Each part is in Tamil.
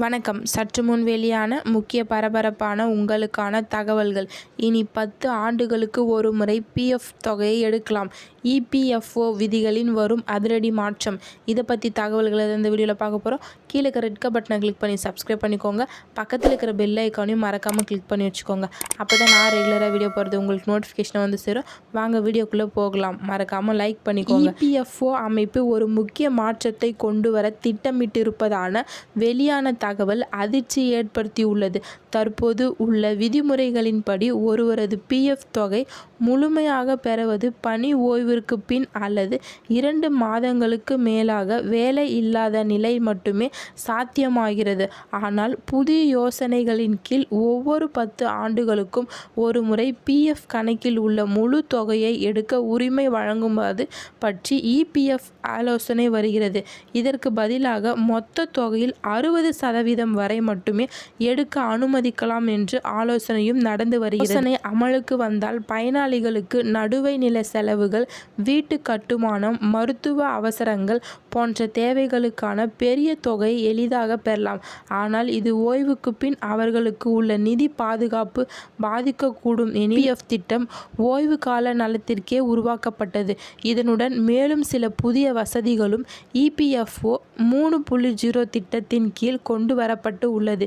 வணக்கம். சற்று முன் வெளியான முக்கிய பரபரப்பான உங்களுக்கான தகவல்கள். இனி 10 ஆண்டுகளுக்கு ஒரு முறை பிஎஃப் தொகையை எடுக்கலாம். இபிஎஃப்ஓ விதிகளின் வரும் அதிரடி மாற்றம். இதை பற்றி தகவல்களை இந்த வீடியோவில் பார்க்க போகிறோம். கீழே இருக்கிற ரெட் பட்டனை கிளிக் பண்ணி சப்ஸ்கிரைப் பண்ணிக்கோங்க. பக்கத்தில் இருக்கிற பெல் ஐக்கானையும் மறக்காமல் கிளிக் பண்ணி வச்சுக்கோங்க. அப்போ தான் நான் ரெகுலராக வீடியோ போகிறது உங்களுக்கு நோட்டிஃபிகேஷன் வந்து சேரும். வாங்க வீடியோக்குள்ளே போகலாம். மறக்காமல் லைக் பண்ணிக்கோங்க. இபிஎஃப்ஓ அமைப்பு ஒரு முக்கிய மாற்றத்தை கொண்டு வர திட்டமிட்டிருப்பதான வெளியான தகவல் அதிர்ச்சி ஏற்படுத்தியுள்ளது. தற்போது உள்ள விதிமுறைகளின்படி ஒருவரது பிஎஃப் தொகை முழுமையாக பெறுவது பணி ஓய்விற்கு பின் அல்லது 2 மாதங்களுக்கு மேலாக வேலை இல்லாத நிலை மட்டுமே சாத்தியமாகிறது. ஆனால் புதிய யோசனைகளின் கீழ் ஒவ்வொரு 10 ஆண்டுகளுக்கும் ஒரு முறை பிஎஃப் கணக்கில் உள்ள முழு தொகையை எடுக்க உரிமை வழங்குவது பற்றி இபிஎஃப் ஆலோசனை வருகிறது. இதற்கு பதிலாக மொத்த தொகையில் 60% வரை மட்டுமே எடுக்க அனுமதிக்கலாம் என்று ஆலோசனையும் நடந்து வருகிறது. யோசனை அமலுக்கு வந்தால் பயனாளிகளுக்கு நடுவை நில செலவுகள், வீட்டு கட்டுமானம், மருத்துவ அவசரங்கள் போன்ற தேவைகளுக்கான பெரிய தொகையை எளிதாக பெறலாம். ஆனால் இது ஓய்வுக்கு பின் அவர்களுக்கு உள்ள நிதி பாதுகாப்பு பாதிக்கக்கூடும். இபிஎஃப் திட்டம் ஓய்வு கால நலத்திற்கே உருவாக்கப்பட்டது. இதனுடன் மேலும் சில புதிய வசதிகளும் இபிஎஃப்ஓ 3.0 திட்டத்தின் கீழ் கொண்டு வரப்பட்டு உள்ளது.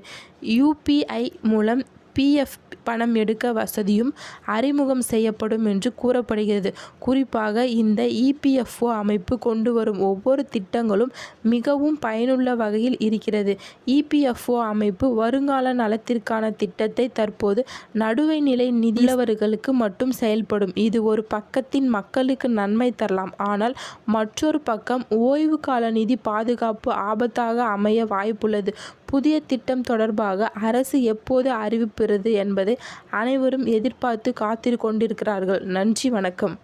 யுபிஐ மூலம் பிஎஃப் பணம் எடுக்க வசதியும் அறிமுகம் செய்யப்படும் என்று கூறப்படுகிறது. குறிப்பாக இந்த இபிஎஃப்ஓ அமைப்பு கொண்டு வரும் ஒவ்வொரு திட்டங்களும் மிகவும் பயனுள்ள வகையில் இருக்கிறது. இபிஎஃப்ஓ அமைப்பு வருங்கால நலத்திற்கான திட்டத்தை தற்போது நடுவை நிலை நிதியவர்களுக்கு மட்டும் செயல்படும். இது ஒரு பக்கத்தின் மக்களுக்கு நன்மை தரலாம். ஆனால் மற்றொரு பக்கம் ஓய்வு கால நிதி பாதுகாப்பு ஆபத்தாக அமைய வாய்ப்புள்ளது. புதிய திட்டம் தொடர்பாக அரசு எப்போது அறிவிப்பது என்பதை அனைவரும் எதிர்பார்த்து காத்திருக்கிறார்கள். நன்றி, வணக்கம்.